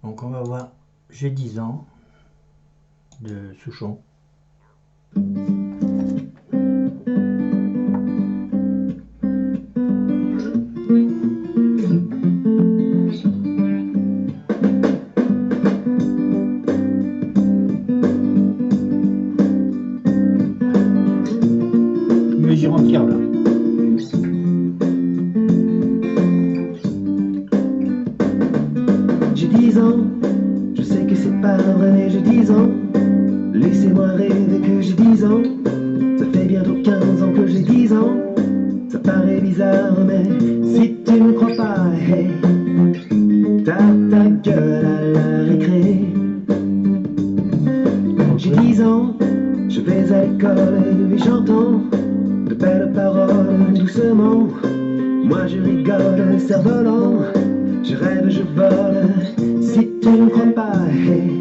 Donc on va voir J'ai 10 ans de Souchon. Mesure entière là. J'ai 10 ans, je sais que c'est pas vrai mais j'ai 10 ans. Laissez-moi rêver que j'ai 10 ans. Ça fait bientôt 15 ans que j'ai 10 ans. Ça paraît bizarre mais si tu ne crois pas, hey, t'as ta gueule à la récré. J'ai 10 ans, je vais à l'école et j'entends de belles paroles doucement. Moi je rigole, cerf-volant, je rêve, je vole. Si tu ne crois pas, hey,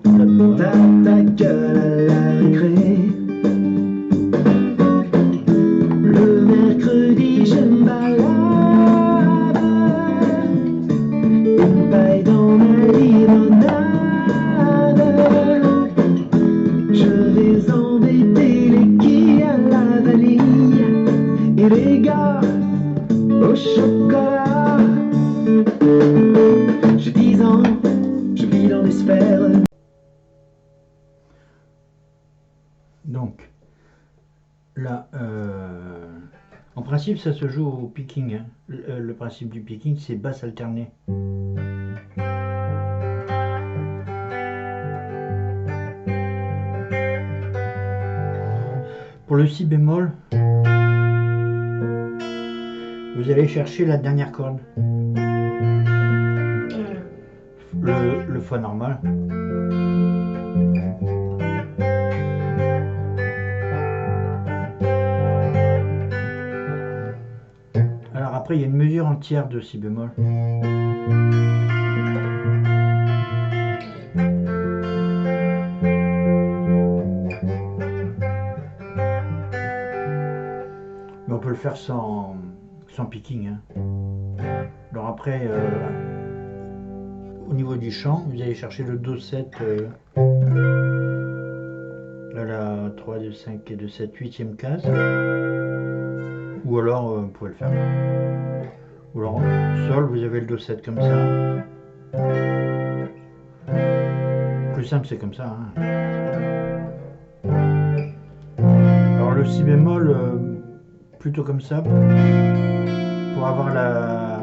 t'as ta gueule à la récré. Le mercredi je me balade, une paille dans ma limonade. Je vais embêter les quilles à la vanille et les gars au chocolat. J'ai 10 ans, je vis dans les sphères. Donc là, en principe ça se joue au picking, hein. Le principe du picking c'est basse alternée. Pour le si bémol, vous allez chercher la dernière corde, le fa normal. Alors après il y a une mesure entière de si bémol. Mais on peut le faire sans picking, hein. Alors après, au niveau du chant, vous allez chercher le Do7 à la 3, 2, 5 et 2, 7, 8e case. Ou alors, vous pouvez le faire. Ou alors, Sol, vous avez le Do7 comme ça. Plus simple, c'est comme ça, hein. Alors le Si bémol, plutôt comme ça, pour avoir la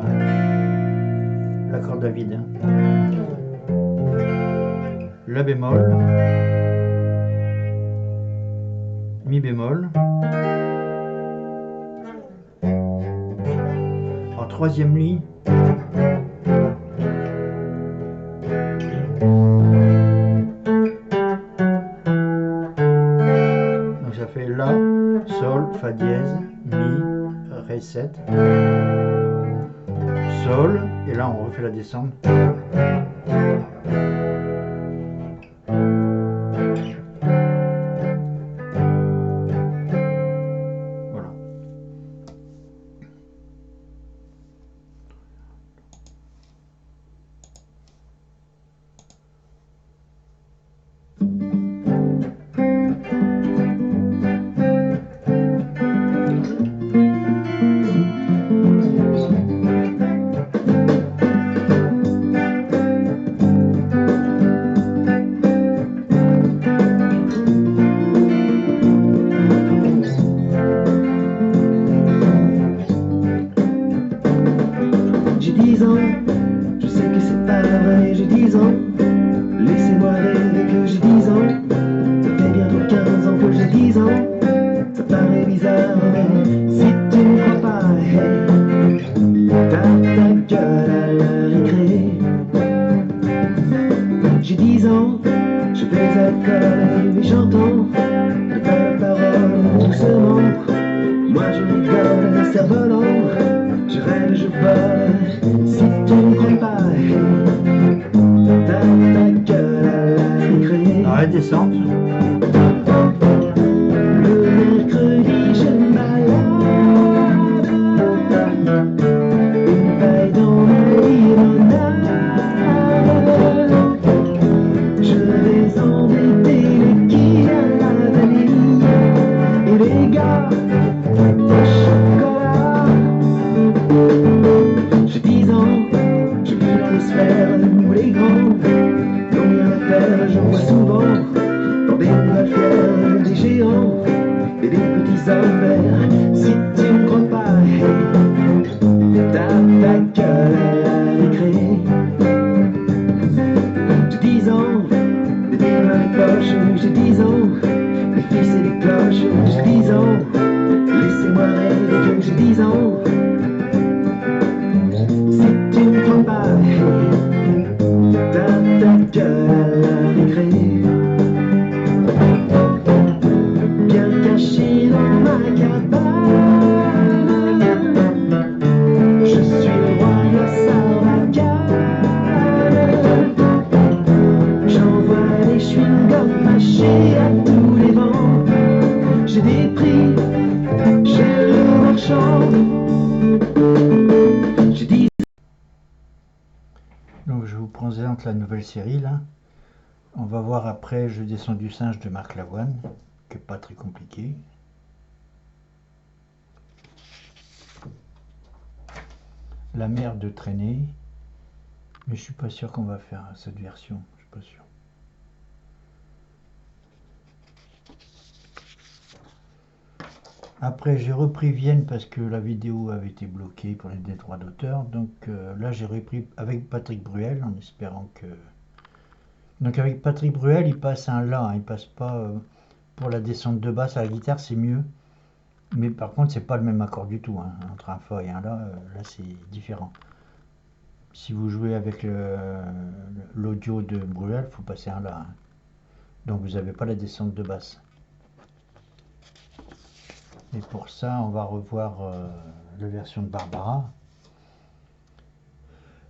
corde à vide, hein. La bémol, Mi bémol. En troisième ligne, donc ça fait La, Sol, Fa dièse, Mi, Ré 7, Sol, et là on refait la descente. Voilà. J'ai 10 ans, je sais que c'est pas vrai, j'ai 10 ans. Laissez-moi rêver que j'ai 10 ans. Ça fait bientôt 15 ans que j'ai 10 ans. Ça paraît bizarre, mais si tu ne crois pas, hey, t'as ta gueule à la récré. J'ai 10 ans, je vais à l'école et j'entends de belles paroles doucement. Moi je rigole, cerf-volant, je rêve, je vole. Si tu ne crois pas, hey, t'as ta gueule à la récré. Alors la descente, Le mercredi je me balade, une paille dans ma vie. Si tu ne crois pas, dans ta gueule à la récré, bien caché dans ma cabane, je suis le roi de la sarbacane. J'envoie des chewing-gums mâchés à tous les vents. J'ai des prix chez le marchand. J'ai dit. Donc je vous présente la nouvelle série là. On va voir après Je descends du singe de Marc Lavoine, qui n'est pas très compliqué. La mer de traîner. Mais je suis pas sûr qu'on va faire cette version. Je suis pas sûr. Après j'ai repris Vienne parce que la vidéo avait été bloquée pour les droits d'auteur. Donc là j'ai repris avec Patrick Bruel en espérant que... Donc avec Patrick Bruel il passe un La, hein, il passe pas pour la descente de basse à la guitare, c'est mieux. Mais par contre c'est pas le même accord du tout, hein. Entre un Fa et un La, là c'est différent. Si vous jouez avec l'audio de Bruel, il faut passer un La, hein. Donc vous n'avez pas la descente de basse. Et pour ça, on va revoir la version de Barbara.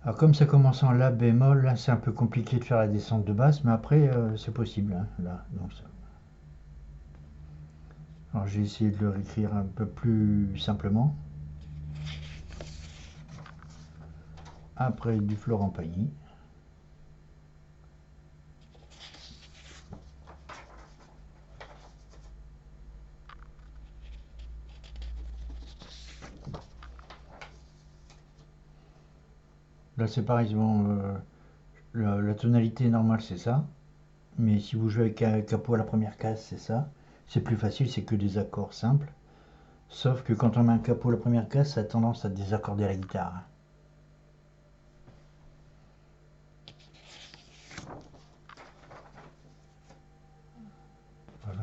Alors comme ça commence en La bémol, là c'est un peu compliqué de faire la descente de basse, mais après c'est possible, hein, là. Donc, ça... Alors j'ai essayé de le réécrire un peu plus simplement. Après du Florent Pagny. Là c'est pareil, bon, la tonalité normale c'est ça, mais si vous jouez avec un capot à la première case c'est ça, c'est plus facile, c'est que des accords simples, sauf que quand on met un capot à la première case ça a tendance à désaccorder la guitare. Voilà.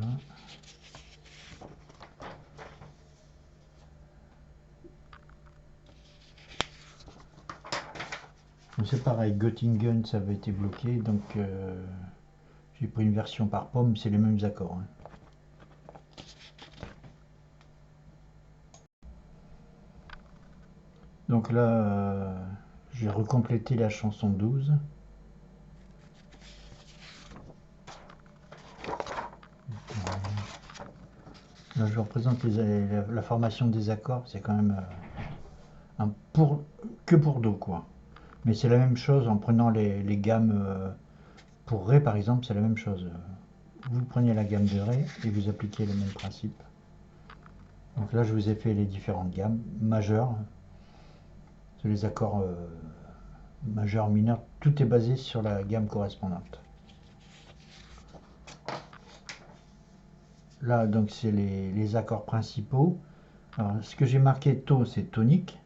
C'est pareil, Göttingen ça avait été bloqué, donc j'ai pris une version par pomme, c'est les mêmes accords, hein. Donc là, j'ai recomplété la chanson 12. Là, je représente la formation des accords, c'est quand même que pour Do, quoi. Mais c'est la même chose en prenant les gammes. Pour Ré, par exemple, c'est la même chose. Vous prenez la gamme de Ré et vous appliquez le même principe. Donc là, je vous ai fait les différentes gammes. Majeures, c'est les accords majeurs, mineurs. Tout est basé sur la gamme correspondante. Là, donc, c'est les accords principaux. Alors, ce que j'ai marqué To, c'est tonique.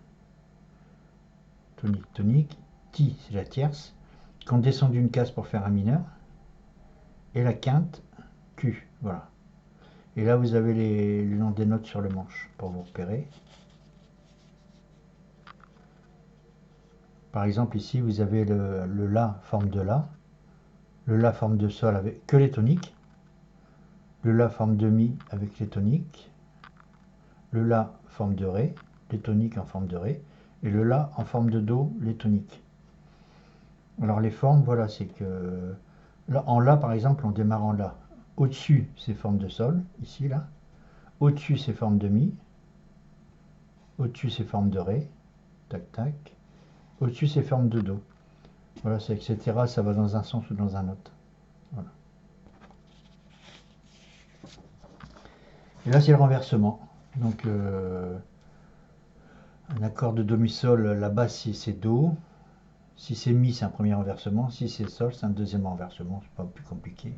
Tonique, tonique. Ti, c'est la tierce. Qu'on descend d'une case pour faire un mineur. Et la quinte, Q. Voilà. Et là, vous avez les noms des notes sur le manche pour vous repérer. Par exemple, ici, vous avez le La forme de La. Le La forme de Sol avec que les toniques. Le La forme de Mi avec les toniques. Le La forme de Ré, les toniques en forme de Ré. Et le La en forme de Do, les toniques. Alors les formes, voilà, c'est que... Là, en La, par exemple, on démarre en La. Au-dessus, c'est forme de Sol, ici, là. Au-dessus, c'est forme de Mi. Au-dessus, c'est forme de Ré. Tac, tac. Au-dessus, c'est forme de Do. Voilà, c'est etc. Ça va dans un sens ou dans un autre. Voilà. Et là, c'est le renversement. Donc, un accord de Do, Mi, Sol, la basse, si c'est Do. Si c'est Mi, c'est un premier renversement. Si c'est Sol, c'est un deuxième renversement. C'est pas plus compliqué.